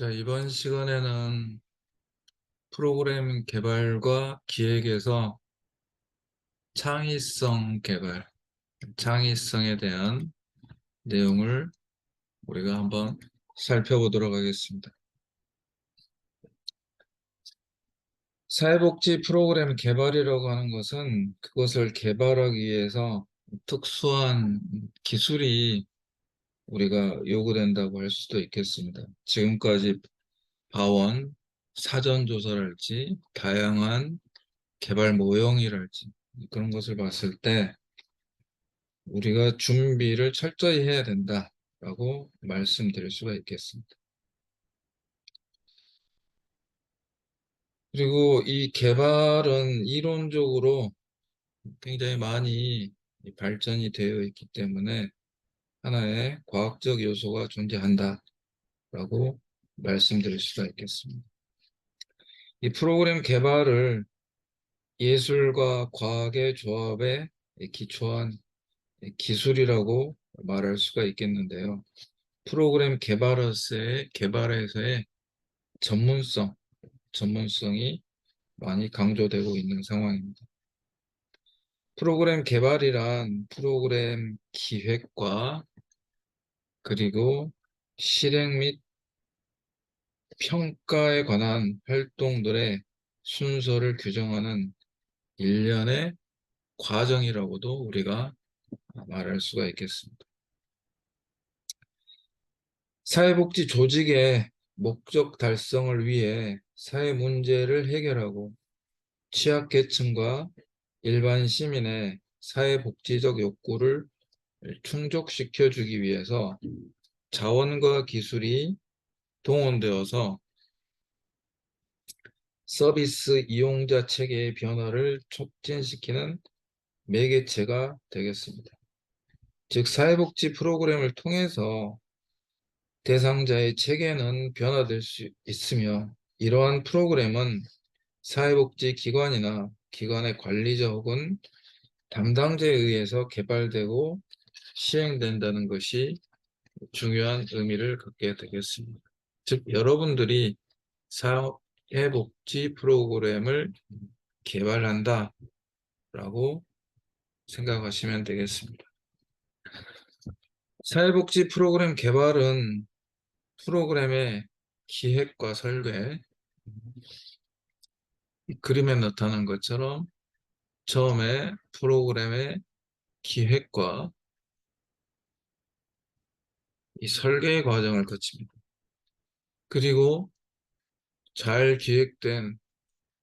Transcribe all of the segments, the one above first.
자, 이번 시간에는 프로그램 개발과 기획에서 창의성 개발, 창의성에 대한 내용을 우리가 한번 살펴보도록 하겠습니다. 사회복지 프로그램 개발이라고 하는 것은 그것을 개발하기 위해서 특수한 기술이 우리가 요구된다고 할 수도 있겠습니다. 지금까지 봐온 사전조사랄지 다양한 개발 모형이랄지 그런 것을 봤을 때 우리가 준비를 철저히 해야 된다라고 말씀드릴 수가 있겠습니다. 그리고 이 개발은 이론적으로 굉장히 많이 발전이 되어 있기 때문에 하나의 과학적 요소가 존재한다라고 말씀드릴 수가 있겠습니다. 이 프로그램 개발을 예술과 과학의 조합에 기초한 기술이라고 말할 수가 있겠는데요. 프로그램 개발에서의 전문성이 많이 강조되고 있는 상황입니다. 프로그램 개발이란 프로그램 기획과 그리고 실행 및 평가에 관한 활동들의 순서를 규정하는 일련의 과정이라고도 우리가 말할 수가 있겠습니다. 사회복지 조직의 목적 달성을 위해 사회 문제를 해결하고 취약계층과 일반 시민의 사회복지적 욕구를 충족시켜주기 위해서 자원과 기술이 동원되어서 서비스 이용자 체계의 변화를 촉진시키는 매개체가 되겠습니다. 즉, 사회복지 프로그램을 통해서 대상자의 체계는 변화될 수 있으며 이러한 프로그램은 사회복지 기관이나 기관의 관리자 혹은 담당자에 의해서 개발되고 시행된다는 것이 중요한 의미를 갖게 되겠습니다. 즉, 여러분들이 사회복지 프로그램을 개발한다라고 생각하시면 되겠습니다. 사회복지 프로그램 개발은 프로그램의 기획과 설계, 그림에 나타난 것처럼 처음에 프로그램의 기획과 이 설계 과정을 거칩니다. 그리고 잘 기획된,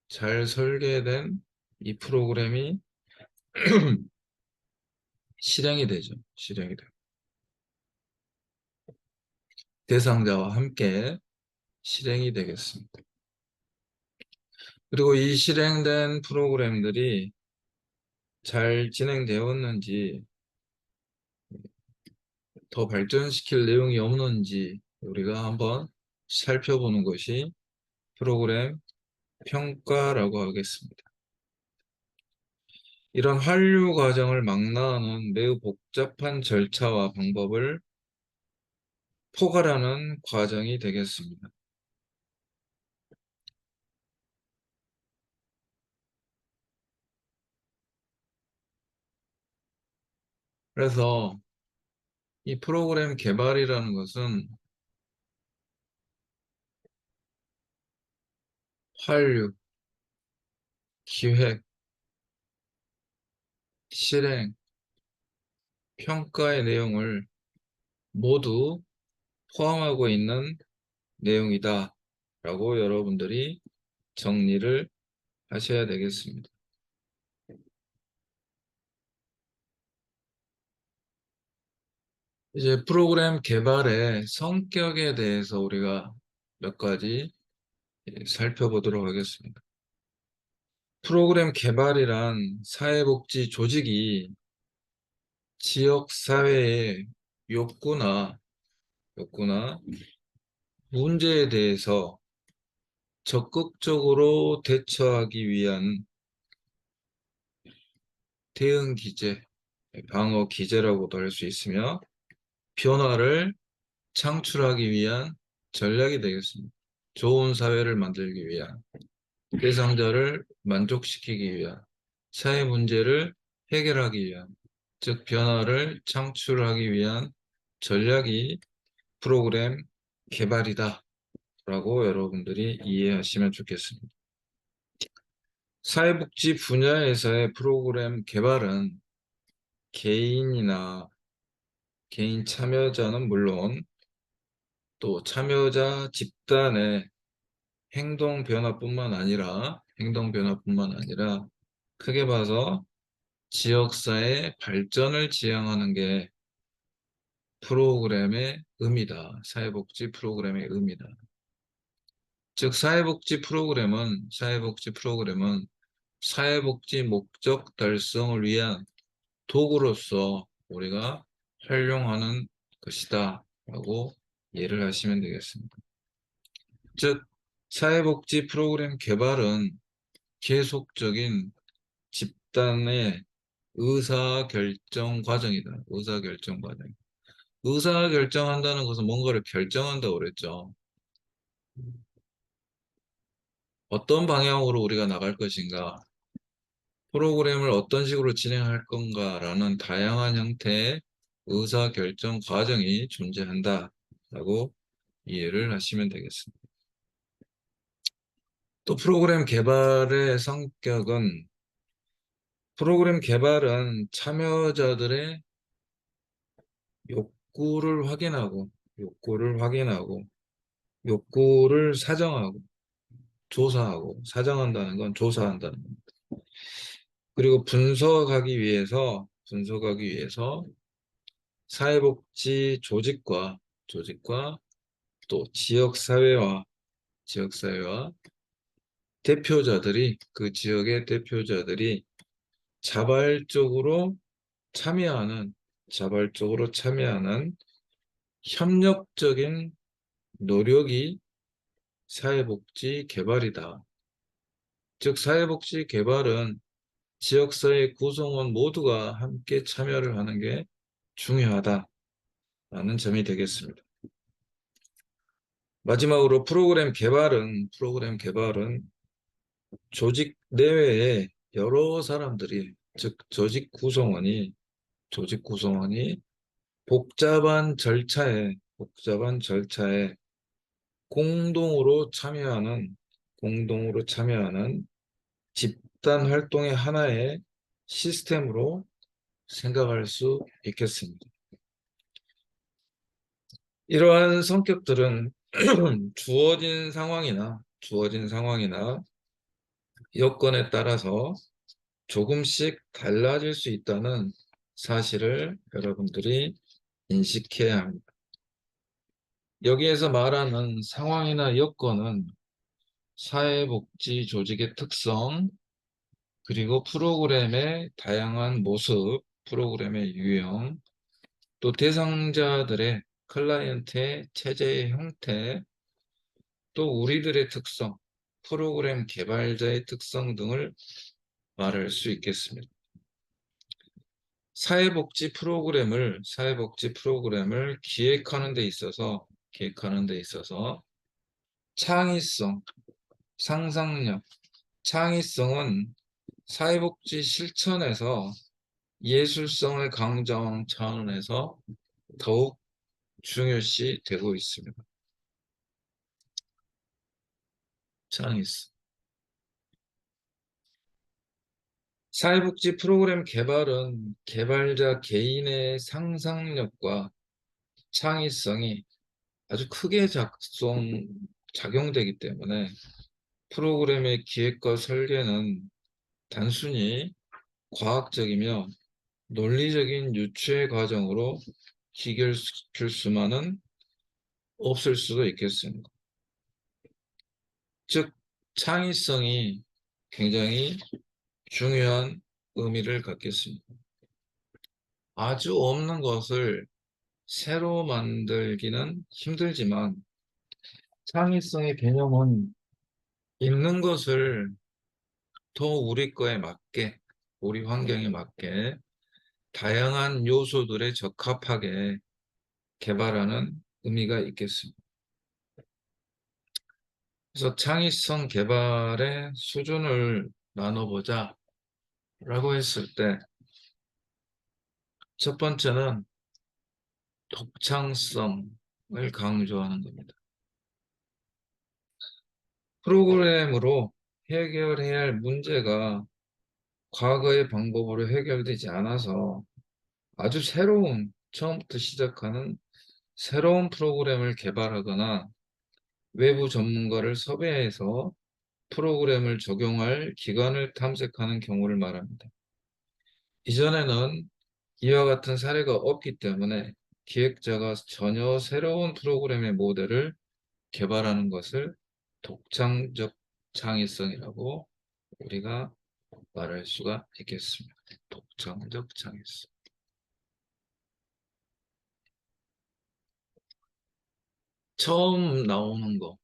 잘 설계된 이 프로그램이 실행이 되죠. 실행이 돼요. 대상자와 함께 실행이 되겠습니다. 그리고 이 실행된 프로그램들이 잘 진행되었는지, 더 발전시킬 내용이 없는지 우리가 한번 살펴보는 것이 프로그램 평가라고 하겠습니다. 이런 환류 과정을 망라하는 매우 복잡한 절차와 방법을 포괄하는 과정이 되겠습니다. 그래서 이 프로그램 개발이라는 것은 환류, 기획, 실행, 평가의 내용을 모두 포함하고 있는 내용이다 라고 여러분들이 정리를 하셔야 되겠습니다. 이제 프로그램 개발의 성격에 대해서 우리가 몇 가지 살펴보도록 하겠습니다. 프로그램 개발이란 사회복지 조직이 지역사회의 욕구나 문제에 대해서 적극적으로 대처하기 위한 대응 기제, 방어 기제라고도 할 수 있으며 변화를 창출하기 위한 전략이 되겠습니다. 좋은 사회를 만들기 위한, 대상자를 만족시키기 위한, 사회 문제를 해결하기 위한, 즉 변화를 창출하기 위한 전략이 프로그램 개발이다 라고 여러분들이 이해하시면 좋겠습니다. 사회복지 분야에서의 프로그램 개발은 개인이나 개인 참여자는 물론 또 참여자 집단의 행동 변화뿐만 아니라 크게 봐서 지역사회 발전을 지향하는 게 프로그램의 의미다. 사회복지 프로그램의 의미다. 즉 사회복지 프로그램은 사회복지 목적 달성을 위한 도구로서 우리가 활용하는 것이다 라고 이해를 하시면 되겠습니다. 즉 사회복지 프로그램 개발은 계속적인 집단의 의사결정 과정이다. 의사결정 과정. 의사결정한다는 것은 뭔가를 결정한다고 그랬죠. 어떤 방향으로 우리가 나갈 것인가, 프로그램을 어떤 식으로 진행할 건가라는 다양한 형태의 의사결정 과정이 존재한다라고 이해를 하시면 되겠습니다. 또 프로그램 개발은 참여자들의 욕구를 확인하고, 욕구를 확인하고, 욕구를 사정하고, 조사하고, 사정한다는 건 조사한다는 겁니다. 그리고 분석하기 위해서 사회복지 조직과 또 지역사회와 그 지역의 대표자들이 자발적으로 자발적으로 참여하는 협력적인 노력이 사회복지 개발이다. 즉, 사회복지 개발은 지역사회 구성원 모두가 함께 참여를 하는 게 중요하다라는 점이 되겠습니다. 마지막으로 프로그램 개발은 조직 내외에 여러 사람들이, 즉 조직 구성원이 복잡한 절차에 공동으로 참여하는 집단 활동의 하나의 시스템으로 생각할 수 있겠습니다. 이러한 성격들은 주어진 상황이나 여건에 따라서 조금씩 달라질 수 있다는 사실을 여러분들이 인식해야 합니다. 여기에서 말하는 상황이나 여건은 사회복지 조직의 특성, 그리고 프로그램의 다양한 모습, 프로그램의 유형, 또 대상자들의 클라이언트의 체제의 형태, 또 우리들의 특성, 프로그램 개발자의 특성 등을 말할 수 있겠습니다. 사회복지 프로그램을 기획하는 데 있어서 창의성, 상상력, 창의성은 사회복지 실천에서 예술성을 강조하는 차원에서 더욱 중요시 되고 있습니다. 창의성. 사회복지 프로그램 개발은 개발자 개인의 상상력과 창의성이 아주 크게 작용되기 때문에 프로그램의 기획과 설계는 단순히 과학적이며 논리적인 유추의 과정으로 기결시킬 수만은 없을 수도 있겠습니다. 즉, 창의성이 굉장히 중요한 의미를 갖겠습니다. 아주 없는 것을 새로 만들기는 힘들지만 창의성의 개념은 있는 것을 더 우리 환경에 맞게 다양한 요소들에 적합하게 개발하는 의미가 있겠습니다. 그래서 창의성 개발의 수준을 나눠보자 라고 했을 때 첫 번째는 독창성을 강조하는 겁니다. 프로그램으로 해결해야 할 문제가 과거의 방법으로 해결되지 않아서 아주 새로운, 처음부터 시작하는 새로운 프로그램을 개발하거나 외부 전문가를 섭외해서 프로그램을 적용할 기관을 탐색하는 경우를 말합니다. 이전에는 이와 같은 사례가 없기 때문에 기획자가 전혀 새로운 프로그램의 모델을 개발하는 것을 독창적 창의성이라고 우리가 말할 수가 있겠습니다. 독창적 창의성. 처음 나오는 거,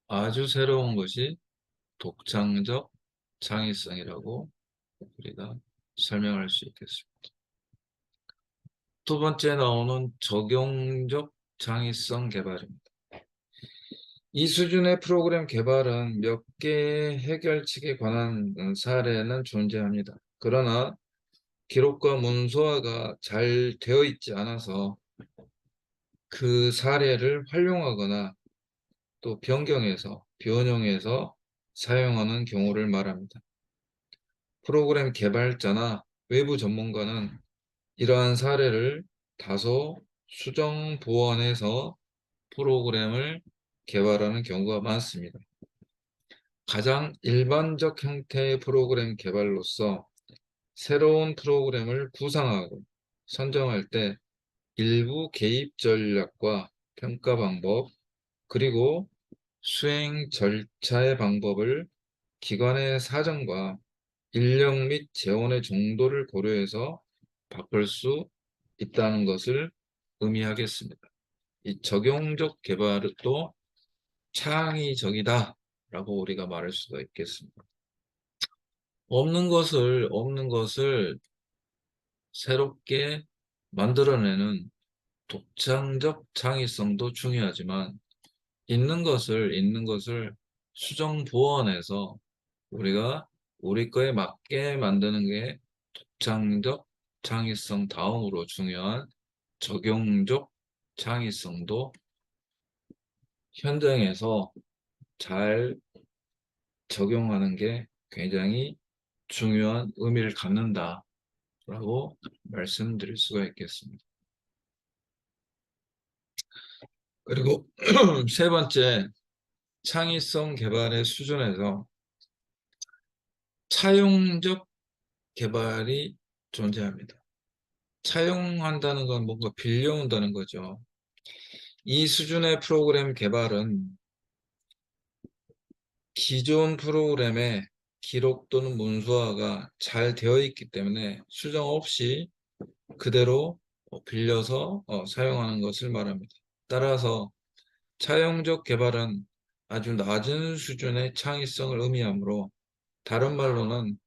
아주 새로운 것이 독창적 창의성이라고 우리가 설명할 수 있겠습니다. 두 번째 나오는 적용적 창의성 개발입니다. 이 수준의 프로그램 개발은 몇 개의 해결책에 관한 사례는 존재합니다. 그러나 기록과 문서화가 잘 되어 있지 않아서 그 사례를 활용하거나 또 변형해서 사용하는 경우를 말합니다. 프로그램 개발자나 외부 전문가는 이러한 사례를 다소 수정 보완해서 프로그램을 개발하는 경우가 많습니다. 가장 일반적 형태의 프로그램 개발로서 새로운 프로그램을 구상하고 선정할 때 일부 개입 전략과 평가 방법, 그리고 수행 절차의 방법을 기관의 사정과 인력 및 재원의 정도를 고려해서 바꿀 수 있다는 것을 의미하겠습니다. 이 적용적 개발은 또 창의적이다 라고 우리가 말할 수가 있겠습니다. 없는 것을 새롭게 만들어내는 독창적 창의성도 중요하지만 있는 것을 수정 보완해서 우리가 우리 거에 맞게 만드는 게 독창적 창의성 다음으로 중요한 적용적 창의성도 현장에서 잘 적용하는 게 굉장히 중요한 의미를 갖는다라고 말씀드릴 수가 있겠습니다. 그리고 세 번째, 창의성 개발의 수준에서 차용적 개발이 존재합니다. 차용한다는 건 뭔가 빌려온다는 거죠. 이 수준의 프로그램 개발은 기존 프로그램의 기록 또는 문서화가 잘 되어 있기 때문에 수정 없이 그대로 빌려서 사용하는 것을 말합니다. 따라서 차용적 개발은 아주 낮은 수준의 창의성을 의미하므로 다른 말로는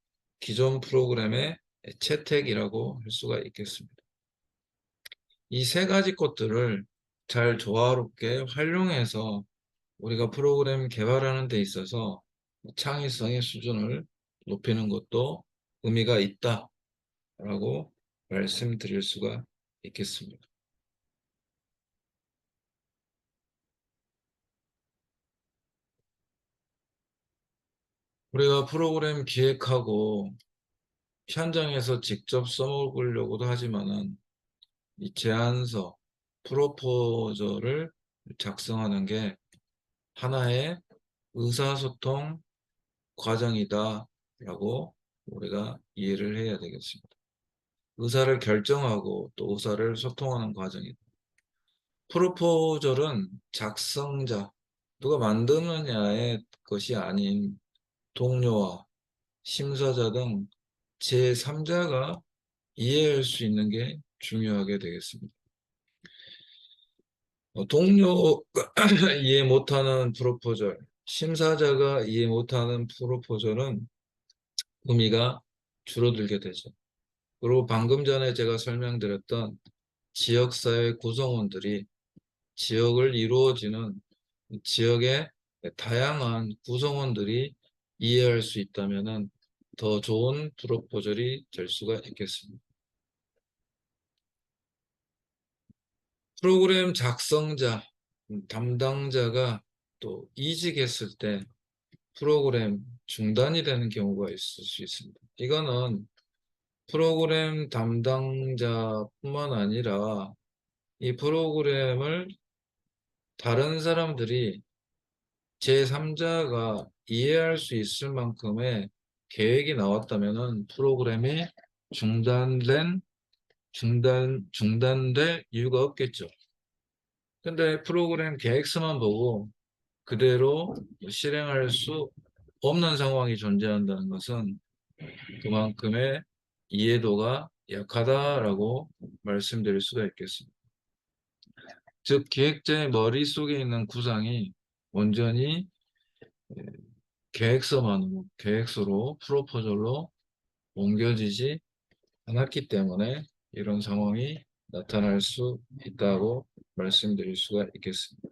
기존 프로그램의 채택이라고 할 수가 있겠습니다. 이 세 가지 것들을 잘 조화롭게 활용해서 우리가 프로그램 개발하는 데 있어서 창의성의 수준을 높이는 것도 의미가 있다라고 말씀드릴 수가 있겠습니다. 우리가 프로그램 기획하고 현장에서 직접 써먹으려고도 하지만은 이 제안서, 프로포저를 작성하는 게 하나의 의사소통 과정이다라고 우리가 이해를 해야 되겠습니다. 의사를 결정하고 또 의사를 소통하는 과정이다. 프로포절은 작성자, 누가 만드느냐의 것이 아닌 동료와 심사자 등 제3자가 이해할 수 있는 게 중요하게 되겠습니다. 동료가 이해 못하는 프로포절, 심사자가 이해 못하는 프로포절은 의미가 줄어들게 되죠. 그리고 방금 전에 제가 설명드렸던 지역사회 구성원들이 지역을 이루어지는 지역의 다양한 구성원들이 이해할 수 있다면은 더 좋은 프로포절이 될 수가 있겠습니다. 프로그램 작성자, 담당자가 또 이직했을 때 프로그램 중단이 되는 경우가 있을 수 있습니다. 이거는 프로그램 담당자뿐만 아니라 이 프로그램을 다른 사람들이 제3자가 이해할 수 있을 만큼의 계획이 나왔다면은 프로그램이 중단될 이유가 없겠죠. 근데 프로그램 계획서만 보고 그대로 실행할 수 없는 상황이 존재한다는 것은 그만큼의 이해도가 약하다라고 말씀드릴 수가 있겠습니다. 즉, 기획자의 머릿속에 있는 구상이 온전히 계획서로 프로포절로 옮겨지지 않았기 때문에 이런 상황이 나타날 수 있다고 말씀드릴 수가 있겠습니다.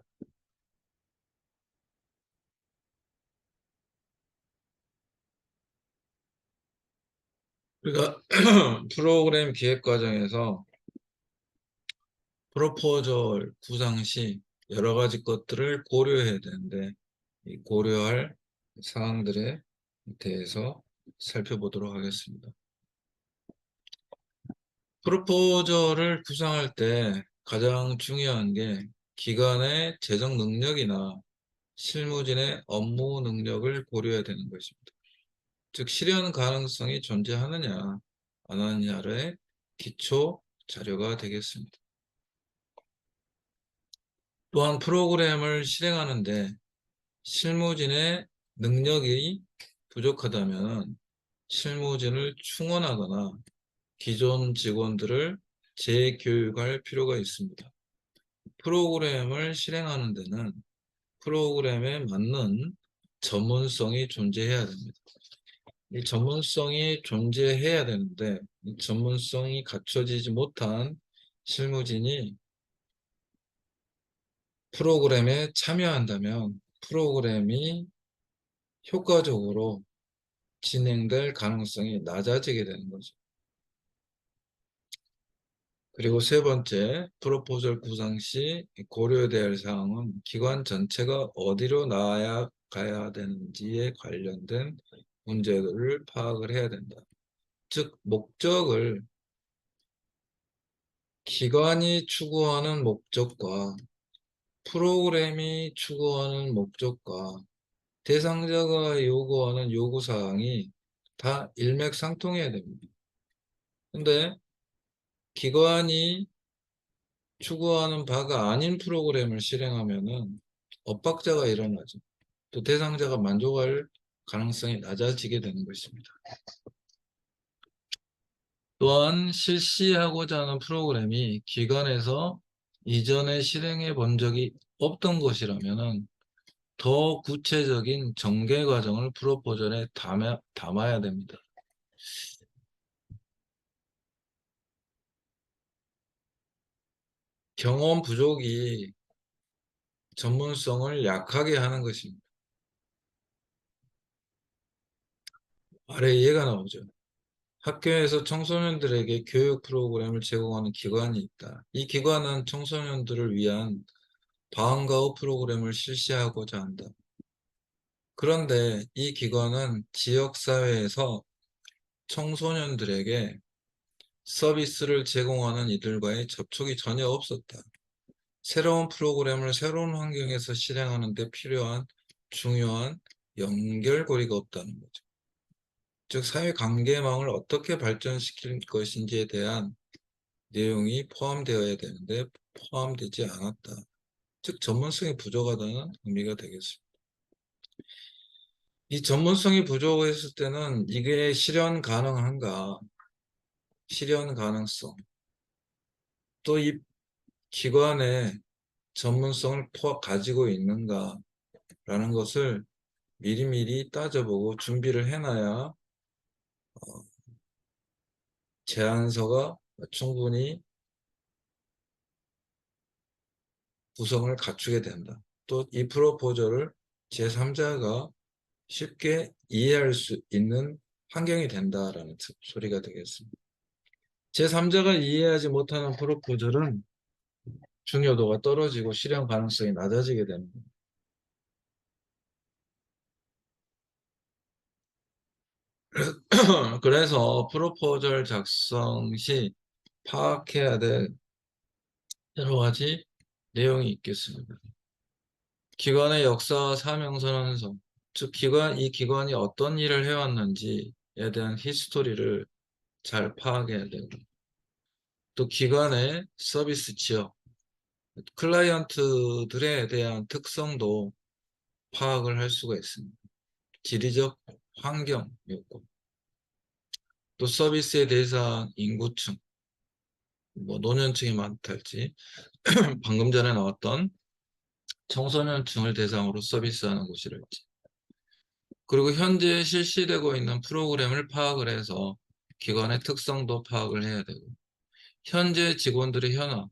우리가 프로그램 기획 과정에서 프로포절 구상 시 여러 가지 것들을 고려해야 되는데 이 고려할 사항들에 대해서 살펴보도록 하겠습니다. 프로포절을 구상할 때 가장 중요한 게 기관의 재정 능력이나 실무진의 업무 능력을 고려해야 되는 것입니다. 즉 실현 가능성이 존재하느냐 안 하느냐의 기초 자료가 되겠습니다. 또한 프로그램을 실행하는데 실무진의 능력이 부족하다면 실무진을 충원하거나 기존 직원들을 재교육할 필요가 있습니다. 프로그램을 실행하는 데는 프로그램에 맞는 전문성이 존재해야 됩니다. 이 전문성이 존재해야 되는데 이 전문성이 갖춰지지 못한 실무진이 프로그램에 참여한다면 프로그램이 효과적으로 진행될 가능성이 낮아지게 되는 거죠. 그리고 세 번째, 프로포절 구상 시 고려돼야 할 사항은 기관 전체가 어디로 나아가야 되는지에 관련된 문제를 파악을 해야 된다. 즉, 목적을 기관이 추구하는 목적과 프로그램이 추구하는 목적과 대상자가 요구하는 요구사항이 다 일맥상통해야 됩니다. 근데 기관이 추구하는 바가 아닌 프로그램을 실행하면은 엇박자가 일어나죠. 또 대상자가 만족할 가능성이 낮아지게 되는 것입니다. 또한 실시하고자 하는 프로그램이 기관에서 이전에 실행해 본 적이 없던 것이라면은 더 구체적인 전개 과정을 프로포절에 담아야 됩니다. 경험 부족이 전문성을 약하게 하는 것입니다. 아래 이해가 나오죠. 학교에서 청소년들에게 교육 프로그램을 제공하는 기관이 있다. 이 기관은 청소년들을 위한 방과 후 프로그램을 실시하고자 한다. 그런데 이 기관은 지역사회에서 청소년들에게 서비스를 제공하는 이들과의 접촉이 전혀 없었다. 새로운 프로그램을 새로운 환경에서 실행하는 데 필요한 중요한 연결고리가 없다는 거죠. 즉 사회관계망을 어떻게 발전시킬 것인지에 대한 내용이 포함되어야 되는데 포함되지 않았다. 즉 전문성이 부족하다는 의미가 되겠습니다. 이 전문성이 부족했을 때는 이게 실현 가능한가, 실현 가능성, 또 이 기관의 전문성을 가지고 있는가라는 것을 미리미리 따져보고 준비를 해놔야 제안서가 충분히 구성을 갖추게 된다. 또 이 프로포저를 제3자가 쉽게 이해할 수 있는 환경이 된다라는 소리가 되겠습니다. 제3자가 이해하지 못하는 프로포절은 중요도가 떨어지고 실현 가능성이 낮아지게 됩니다. 그래서 프로포절 작성 시 파악해야 될 여러 가지 내용이 있겠습니다. 기관의 역사와 사명 선언서, 즉 이 기관이 어떤 일을 해왔는지에 대한 히스토리를 잘 파악해야 되고, 또 기관의 서비스 지역, 클라이언트들에 대한 특성도 파악을 할 수가 있습니다. 지리적 환경 요건, 또 서비스의 대상 인구층, 뭐 노년층이 많달지 방금 전에 나왔던 청소년층을 대상으로 서비스하는 곳이랄지, 그리고 현재 실시되고 있는 프로그램을 파악을 해서 기관의 특성도 파악을 해야 되고, 현재 직원들의 현황,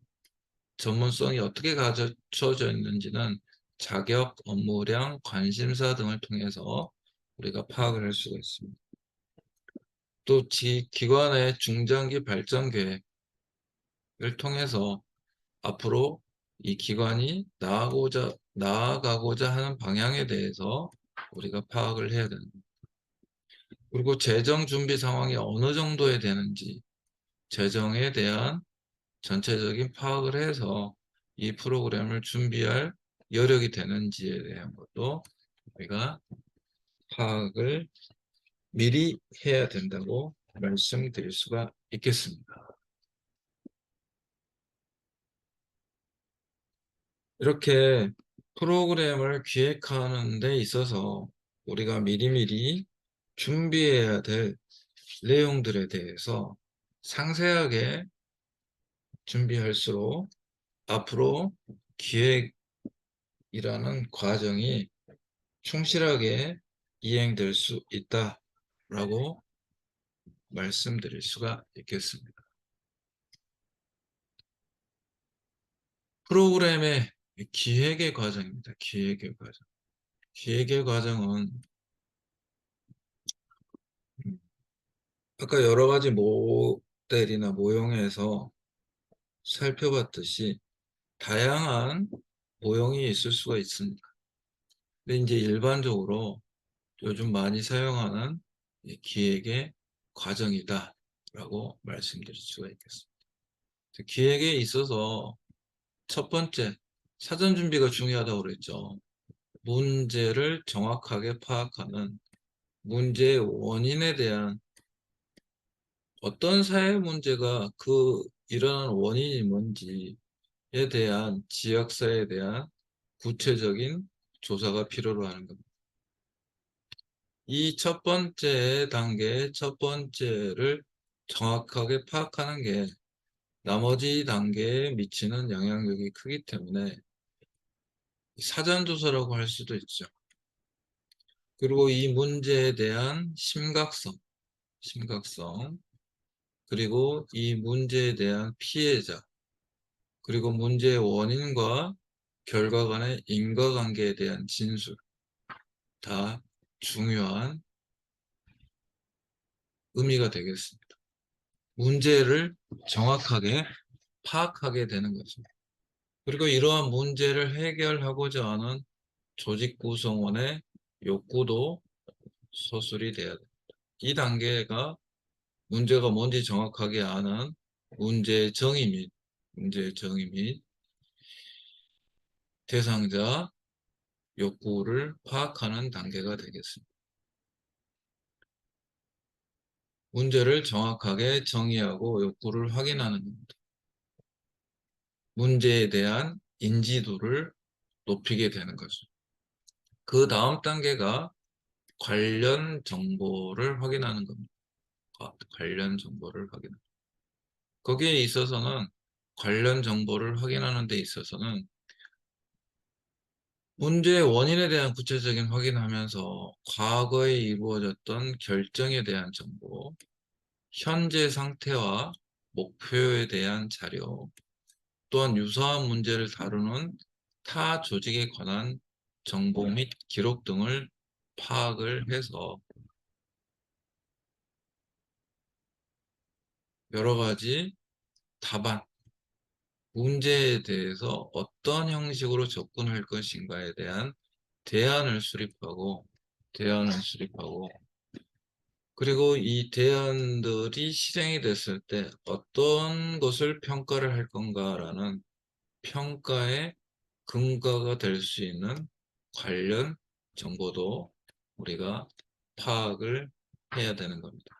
전문성이 어떻게 갖춰져 있는지는 자격, 업무량, 관심사 등을 통해서 우리가 파악을 할 수가 있습니다. 또 기관의 중장기 발전 계획을 통해서 앞으로 이 기관이 나아가고자 하는 방향에 대해서 우리가 파악을 해야 됩니다. 그리고 재정 준비 상황이 어느 정도에 되는지, 재정에 대한 전체적인 파악을 해서 이 프로그램을 준비할 여력이 되는지에 대한 것도 우리가 파악을 미리 해야 된다고 말씀드릴 수가 있겠습니다. 이렇게 프로그램을 기획하는 데 있어서 우리가 미리미리 준비해야 될 내용들에 대해서 상세하게 준비할수록 앞으로 기획이라는 과정이 충실하게 이행될 수 있다라고 말씀드릴 수가 있겠습니다. 프로그램의 기획의 과정입니다. 기획의 과정. 기획의 과정은 아까 여러 가지 모델이나 모형에서 살펴봤듯이 다양한 모형이 있을 수가 있습니다. 근데 이제 일반적으로 요즘 많이 사용하는 기획의 과정이다라고 말씀드릴 수가 있겠습니다. 기획에 있어서 첫 번째, 사전 준비가 중요하다고 그랬죠. 문제를 정확하게 파악하는, 문제의 원인에 대한, 어떤 사회 문제가 그 일어나는 원인이 뭔지에 대한 지역사회에 대한 구체적인 조사가 필요로 하는 겁니다. 이 첫 번째 단계, 첫 번째를 정확하게 파악하는 게 나머지 단계에 미치는 영향력이 크기 때문에 사전조사라고 할 수도 있죠. 그리고 이 문제에 대한 심각성, 그리고 이 문제에 대한 피해자, 그리고 문제의 원인과 결과 간의 인과관계에 대한 진술, 다 중요한 의미가 되겠습니다. 문제를 정확하게 파악하게 되는 거죠. 그리고 이러한 문제를 해결하고자 하는 조직 구성원의 욕구도 서술이 돼야 됩니다. 이 단계가 문제가 뭔지 정확하게 아는 문제의 정의 및 대상자 욕구를 파악하는 단계가 되겠습니다. 문제를 정확하게 정의하고 욕구를 확인하는 겁니다. 문제에 대한 인지도를 높이게 되는 거죠. 그 다음 단계가 관련 정보를 확인하는 겁니다. 관련 정보를 확인하는. 거기에 있어서는 관련 정보를 확인하는 데 있어서는 문제의 원인에 대한 구체적인 확인하면서 과거에 이루어졌던 결정에 대한 정보, 현재 상태와 목표에 대한 자료, 또한 유사한 문제를 다루는 타 조직에 관한 정보 및 기록 등을 파악을 해서 여러 가지 답안, 문제에 대해서 어떤 형식으로 접근할 것인가에 대한 대안을 수립하고, 대안을 수립하고, 그리고 이 대안들이 실행이 됐을 때 어떤 것을 평가를 할 건가라는 평가의 근거가 될 수 있는 관련 정보도 우리가 파악을 해야 되는 겁니다.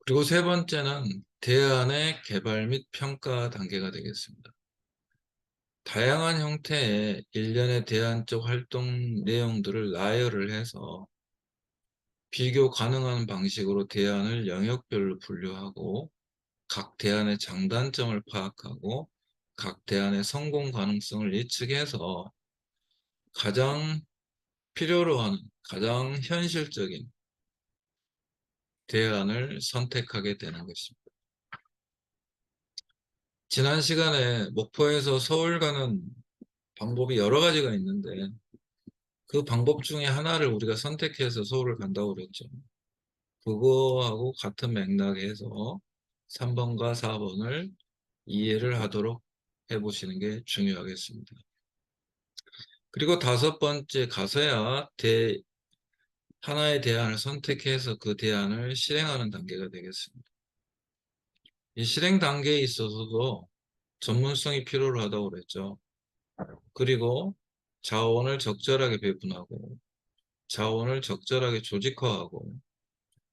그리고 세 번째는 대안의 개발 및 평가 단계가 되겠습니다. 다양한 형태의 일련의 대안적 활동 내용들을 나열을 해서 비교 가능한 방식으로 대안을 영역별로 분류하고 각 대안의 장단점을 파악하고 각 대안의 성공 가능성을 예측해서 가장 필요로 하는 가장 현실적인 대안을 선택하게 되는 것입니다. 지난 시간에 목포에서 서울 가는 방법이 여러 가지가 있는데 그 방법 중에 하나를 우리가 선택해서 서울을 간다고 그랬죠. 그거하고 같은 맥락에서 3번과 4번을 이해를 하도록 해보시는 게 중요하겠습니다. 그리고 다섯 번째 가서야 하나의 대안을 선택해서 그 대안을 실행하는 단계가 되겠습니다. 이 실행 단계에 있어서도 전문성이 필요로 하다고 그랬죠. 그리고 자원을 적절하게 배분하고 자원을 적절하게 조직화하고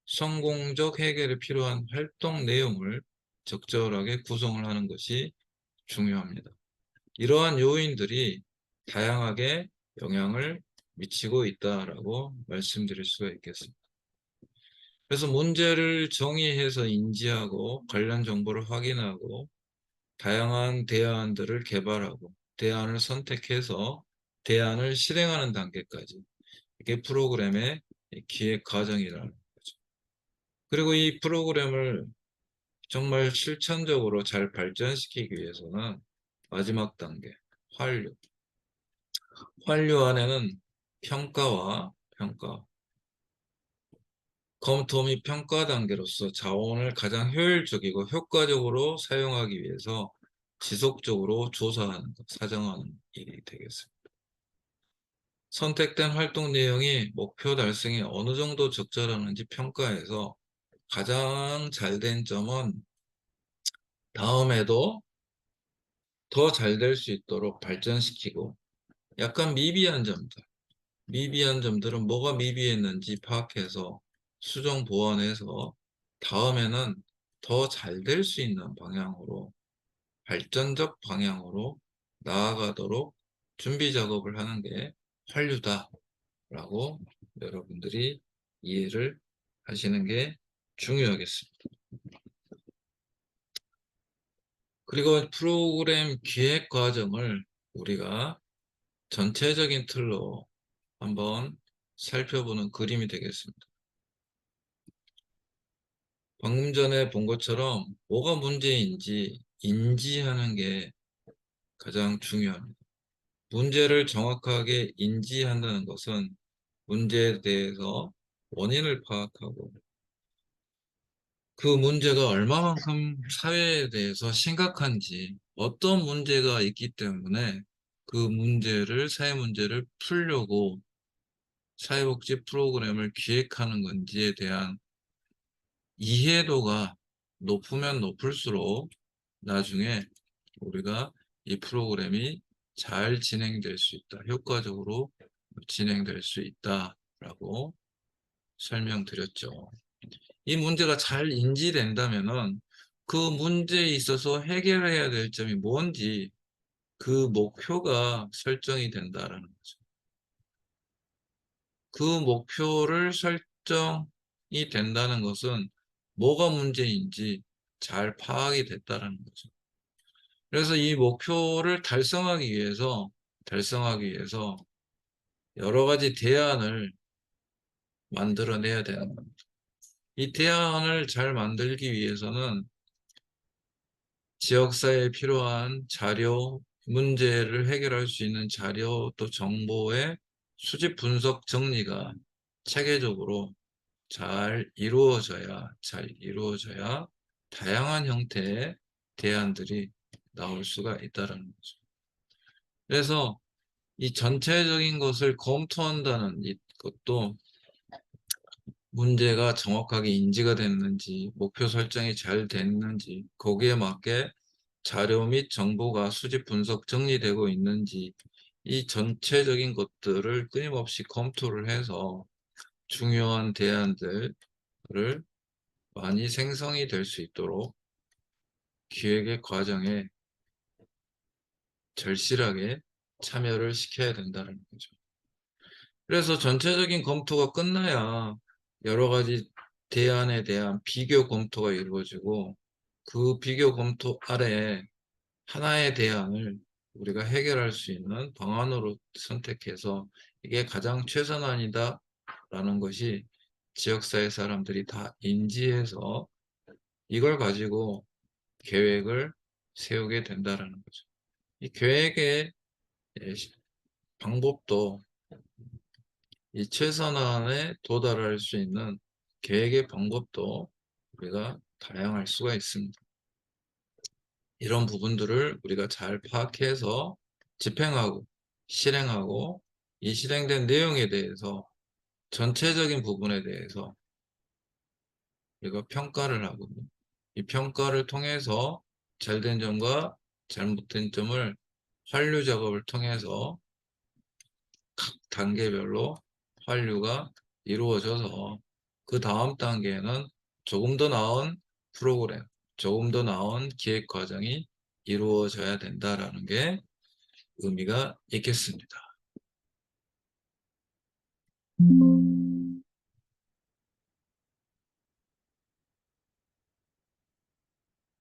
성공적 해결에 필요한 활동 내용을 적절하게 구성을 하는 것이 중요합니다. 이러한 요인들이 다양하게 영향을 미치고 있다라고 말씀드릴 수가 있겠습니다. 그래서 문제를 정의해서 인지하고 관련 정보를 확인하고 다양한 대안들을 개발하고 대안을 선택해서 대안을 실행하는 단계까지 이게 프로그램의 기획 과정이라는 거죠. 그리고 이 프로그램을 정말 실천적으로 잘 발전시키기 위해서는 마지막 단계, 환류. 환류 안에는 평가, 검토 및 평가 단계로서 자원을 가장 효율적이고 효과적으로 사용하기 위해서 지속적으로 조사하는 것, 사정하는 일이 되겠습니다. 선택된 활동 내용이 목표 달성에 어느 정도 적절하는지 평가해서 가장 잘된 점은 다음에도 더 잘 될 수 있도록 발전시키고 약간 미비한 점들은 뭐가 미비했는지 파악해서 수정 보완해서 다음에는 더 잘 될 수 있는 방향으로 발전적 방향으로 나아가도록 준비 작업을 하는 게 환류다라고 여러분들이 이해를 하시는 게 중요하겠습니다. 그리고 프로그램 기획 과정을 우리가 전체적인 틀로 한번 살펴보는 그림이 되겠습니다. 방금 전에 본 것처럼 뭐가 문제인지 인지하는 게 가장 중요합니다. 문제를 정확하게 인지한다는 것은 문제에 대해서 원인을 파악하고 그 문제가 얼마만큼 사회에 대해서 심각한지 어떤 문제가 있기 때문에 그 문제를 사회 문제를 풀려고 사회복지 프로그램을 기획하는 건지에 대한 이해도가 높으면 높을수록 나중에 우리가 이 프로그램이 잘 진행될 수 있다, 효과적으로 진행될 수 있다라고 설명드렸죠. 이 문제가 잘 인지된다면은 그 문제에 있어서 해결해야 될 점이 뭔지 그 목표가 설정이 된다라는 거죠. 그 목표를 설정이 된다는 것은 뭐가 문제인지 잘 파악이 됐다라는 거죠. 그래서 이 목표를 달성하기 위해서 여러 가지 대안을 만들어내야 되는 겁니다. 이 대안을 잘 만들기 위해서는 지역사회에 필요한 자료, 문제를 해결할 수 있는 자료 또 정보의 수집 분석 정리가 체계적으로 잘 이루어져야 다양한 형태의 대안들이 나올 수가 있다는 거죠. 그래서 이 전체적인 것을 검토한다는 것도 문제가 정확하게 인지가 됐는지, 목표 설정이 잘 됐는지, 거기에 맞게 자료 및 정보가 수집 분석 정리되고 있는지, 이 전체적인 것들을 끊임없이 검토를 해서 중요한 대안들을 많이 생성이 될 수 있도록 기획의 과정에 절실하게 참여를 시켜야 된다는 거죠. 그래서 전체적인 검토가 끝나야 여러 가지 대안에 대한 비교 검토가 이루어지고, 그 비교 검토 아래 하나의 대안을 우리가 해결할 수 있는 방안으로 선택해서 이게 가장 최선안이다라는 것이 지역사회 사람들이 다 인지해서 이걸 가지고 계획을 세우게 된다라는 거죠. 이 계획의 방법도, 이 최선안에 도달할 수 있는 계획의 방법도 우리가 다양할 수가 있습니다. 이런 부분들을 우리가 잘 파악해서 집행하고 실행하고, 이 실행된 내용에 대해서 전체적인 부분에 대해서 우리가 평가를 하고, 이 평가를 통해서 잘된 점과 잘못된 점을 환류 작업을 통해서 각 단계별로 환류가 이루어져서 그 다음 단계에는 조금 더 나은 프로그램, 조금 더 나은 기획 과정이 이루어져야 된다라는 게 의미가 있겠습니다.